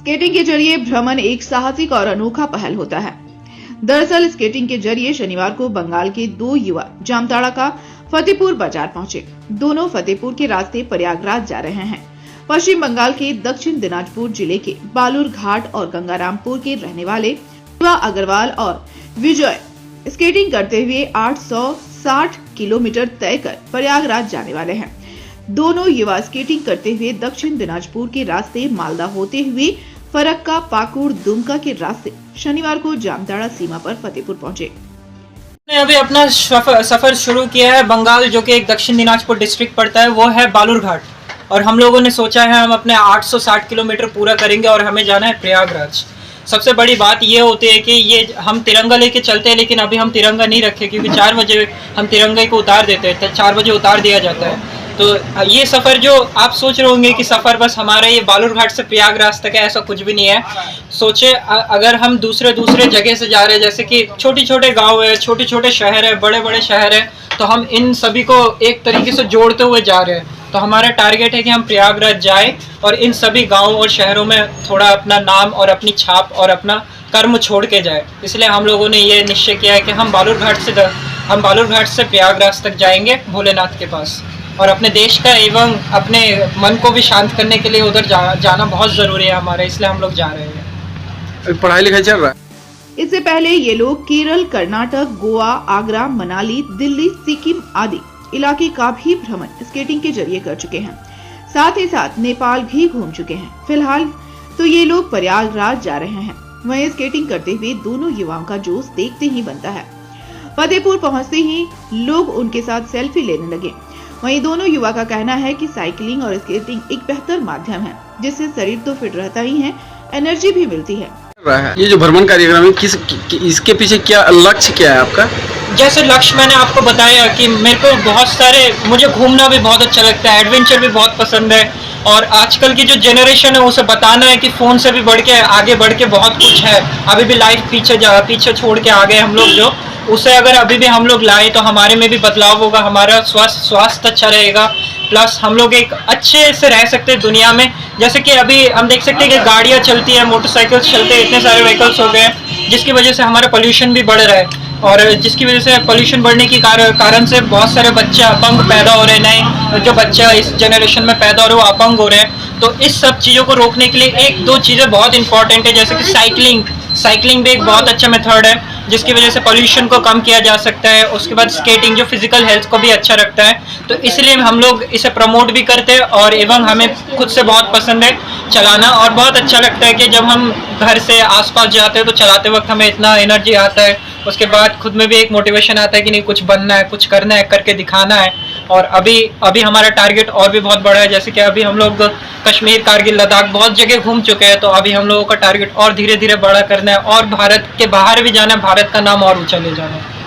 Skating के जरिए भ्रमण एक साहसिक और अनोखा पहल होता है। दरअसल स्केटिंग के जरिए शनिवार को बंगाल के 2 युवा जामताड़ा का फतेहपुर बाजार पहुंचे। दोनों फतेहपुर के रास्ते प्रयागराज जा रहे हैं। पश्चिम बंगाल के दक्षिण दिनाजपुर जिले के बालूर घाट और गंगारामपुर के रहने वाले शिवा अग्रवाल और विजय स्केटिंग करते हुए 860 किलोमीटर तय कर प्रयागराज जाने वाले हैं। दोनों युवा स्केटिंग करते हुए दक्षिण दिनाजपुर के रास्ते मालदा होते हुए फरक्का, पाकुड़, दुमका के रास्ते शनिवार को जामताड़ा सीमा पर फतेहपुर पहुंचे। अभी अपना सफर शुरू किया है। बंगाल जो कि एक दक्षिण दिनाजपुर डिस्ट्रिक्ट पड़ता है वो है बालूर घाट, और हम लोगों ने सोचा है हम अपने 860 किलोमीटर पूरा करेंगे और हमें जाना है प्रयागराज। सबसे बड़ी बात ये होती है कि ये हम तिरंगा लेके चलते हैं, लेकिन अभी हम तिरंगा नहीं रखे क्योंकि 4 बजे हम तिरंगे को उतार देते हैं, तो 4 बजे उतार दिया जाता है। तो ये सफ़र जो आप सोच रहे होंगे कि सफ़र बस हमारा ये बालूर घाट से प्रयागराज तक है, ऐसा कुछ भी नहीं है। सोचे अगर हम दूसरे जगह से जा रहे हैं, जैसे कि छोटे छोटे गांव है, छोटे छोटे शहर है, बड़े बड़े शहर है, तो हम इन सभी को एक तरीके से जोड़ते हुए जा रहे हैं। तो हमारा टारगेट है कि हम प्रयागराज जाएं और इन सभी गाँवों और शहरों में थोड़ा अपना नाम और अपनी छाप और अपना कर्म छोड़ के जाए। इसलिए हम लोगों ने ये निश्चय किया है कि हम बालूर घाट से प्रयागराज तक जाएंगे भोलेनाथ के पास, और अपने देश का एवं अपने मन को भी शांत करने के लिए उधर जाना बहुत ज़रूरी है हमारे, इसलिए हम लोग जा रहे हैं। पढ़ाई लिखाई चल रहा है। इससे पहले ये लोग केरल, कर्नाटक, गोवा, आगरा, मनाली, दिल्ली, सिक्किम आदि इलाके का भी भ्रमण स्केटिंग के जरिए कर चुके हैं। साथ ही साथ नेपाल भी घूम चुके हैं। फिलहाल तो ये लोग प्रयागराज जा रहे हैं। वहीं स्केटिंग करते हुए दोनों युवाओं का जोश देखते ही बनता है। फतेहपुर पहुंचते ही लोग उनके साथ सेल्फी लेने लगे। वहीं दोनों युवा का कहना है कि साइकिलिंग और स्केटिंग एक बेहतर माध्यम है, जिससे शरीर तो फिट रहता ही है, एनर्जी भी मिलती है। ये जो भ्रमण कार्यक्रम है, इसके पीछे क्या लक्ष्य क्या है आपका? जैसे लक्ष्य मैंने आपको बताया कि मेरे को मुझे घूमना भी बहुत अच्छा लगता है, एडवेंचर भी बहुत पसंद है, और आजकल की जो जनरेशन है उसे बताना है कि फ़ोन से भी आगे बढ़ के बहुत कुछ है। अभी भी लाइफ पीछे छोड़ के आ गए हम लोग, जो उसे अगर अभी भी हम लोग लाए तो हमारे में भी बदलाव होगा, हमारा स्वास्थ्य अच्छा रहेगा, प्लस हम लोग एक अच्छे से रह सकते हैं दुनिया में। जैसे कि अभी हम देख सकते हैं कि गाड़ियाँ चलती है, मोटरसाइकिल्स चलते हैं, इतने सारे व्हीकल्स हो गए हैं, जिसकी वजह से हमारा पोल्यूशन भी बढ़ रहा है, और जिसकी वजह से पोल्यूशन बढ़ने के कारण से बहुत सारे बच्चे अपंग पैदा हो रहे हैं। नए जो बच्चा इस जनरेशन में पैदा हो रहे हैं वो अपंग हो रहे हैं। तो इस सब चीज़ों को रोकने के लिए 1-2 चीज़ें बहुत इंपॉर्टेंट है, जैसे कि साइकिलिंग भी एक बहुत अच्छा मेथड है, जिसकी वजह से पोल्यूशन को कम किया जा सकता है। उसके बाद स्केटिंग जो फिजिकल हेल्थ को भी अच्छा रखता है, तो इसलिए हम लोग इसे प्रमोट भी करते हैं, और एवं हमें खुद से बहुत पसंद है चलाना, और बहुत अच्छा लगता है कि जब हम घर से आसपास जाते हैं तो चलाते वक्त हमें इतना एनर्जी आता है। उसके बाद खुद में भी एक मोटिवेशन आता है कि नहीं, कुछ बनना है, कुछ करना है, करके दिखाना है। और अभी हमारा टारगेट और भी बहुत बड़ा है, जैसे कि अभी हम लोग कश्मीर, कारगिल, लद्दाख बहुत जगह घूम चुके हैं, तो अभी हम लोगों का टारगेट और धीरे धीरे बड़ा करना है, और भारत के बाहर भी जाना है, भारत का नाम और ऊंचा ले जाना है।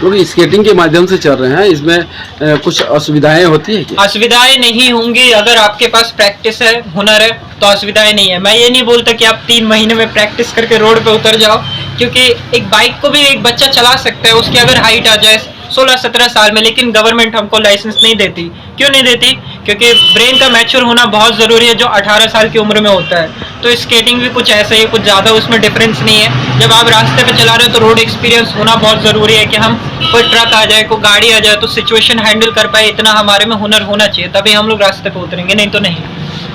लोग स्केटिंग के माध्यम से चल रहे हैं, इसमें कुछ असुविधाएं होती है क्या? असुविधाएं नहीं होंगी, अगर आपके पास प्रैक्टिस है, हुनर है, तो असुविधाएं नहीं है। मैं ये नहीं बोलता कि आप 3 महीने में प्रैक्टिस करके रोड पे उतर जाओ, क्योंकि एक बाइक को भी एक बच्चा चला सकता है, उसकी अगर हाइट आ जाए 16-17 साल में, लेकिन गवर्नमेंट हमको लाइसेंस नहीं देती। क्यों नहीं देती? क्योंकि ब्रेन का मैच्योर होना बहुत ज़रूरी है, जो 18 साल की उम्र में होता है। तो स्केटिंग भी कुछ ऐसा ही, कुछ ज़्यादा उसमें डिफरेंस नहीं है। जब आप रास्ते पे चला रहे हो तो रोड एक्सपीरियंस होना बहुत ज़रूरी है, कि हम कोई ट्रक आ जाए, कोई गाड़ी आ जाए, तो सिचुएशन हैंडल कर पाए, इतना हमारे में हुनर होना चाहिए, तभी हम लोग रास्ते पे उतरेंगे, नहीं तो नहीं।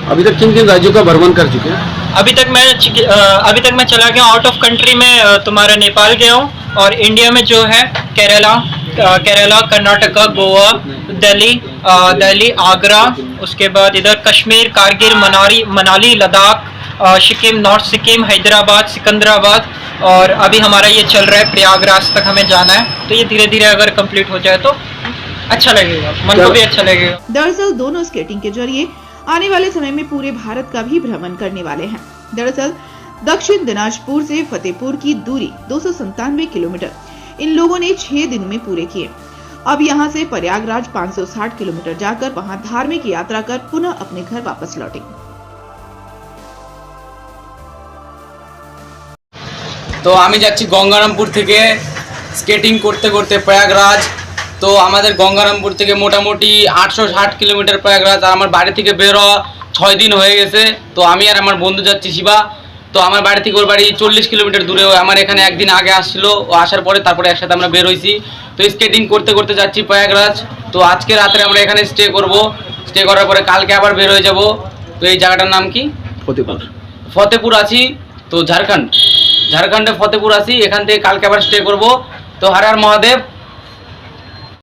अभी तक किन राज्यों का भ्रमण कर चुके हैं? अभी तक मैं चला गया आउट ऑफ कंट्री में, तुम्हारा नेपाल गया हूँ, और इंडिया में जो है केरला, कर्नाटका, गोवा, दिल्ली, आगरा, उसके बाद इधर कश्मीर, कारगिल, मनाली, लद्दाख, सिक्किम, नॉर्थ सिक्किम, हैदराबाद, सिकंदराबाद, और अभी हमारा ये चल रहा है प्रयागराज तक हमें जाना है। तो ये धीरे धीरे अगर कंप्लीट हो जाए तो अच्छा लगेगा, मन को भी अच्छा लगेगा। दरअसल दोनों स्केटिंग के जरिए आने वाले समय में पूरे भारत का भी भ्रमण करने वाले हैं। दरअसल दक्षिण दिनाजपुर से फतेहपुर की दूरी 297 किलोमीटर इन लोगों ने 6 दिन में पूरे किए। अब यहां से प्रयागराज 560 किलोमीटर जाकर वहां धार्मिक यात्रा कर पुनः अपने घर वापस लौटेंगे। तो আমি যাচ্ছি গঙ্গারামপুর থেকে স্কেটিং করতে করতে প্রয়াগরাজ। তো আমাদের গঙ্গারামপুর থেকে মোটামুটি 860 কিলোমিটার প্রয়াগরাজ, আর আমার বাড়ি থেকে বের হওয়া 6 দিন হয়ে গেছে। তো আমি আর আমার বন্ধু যাচ্ছি শিবা। তো আমার বাড়ি থেকে ওর বাড়ি 40 কিলোমিটার দূরে। আমার এখানে একদিন আগে আসছিল, ও আসার পরে তারপরে একসাথে আমরা বের হয়েছি। তো স্কেটিং করতে করতে যাচ্ছি প্রয়াগরাজ। তো আজকে রাত্রে আমরা এখানে স্টে করব। স্টে করার পরে কালকে আবার বের হয়ে যাব। তো এই জায়গাটার নাম কি? फतेहपुर। ফতেপুর আছি। তো ঝাড়খণ্ডে ফতেপুর আছি। এখান থেকে কালকে আবার স্টে করব। তো হর হর মহাদেব।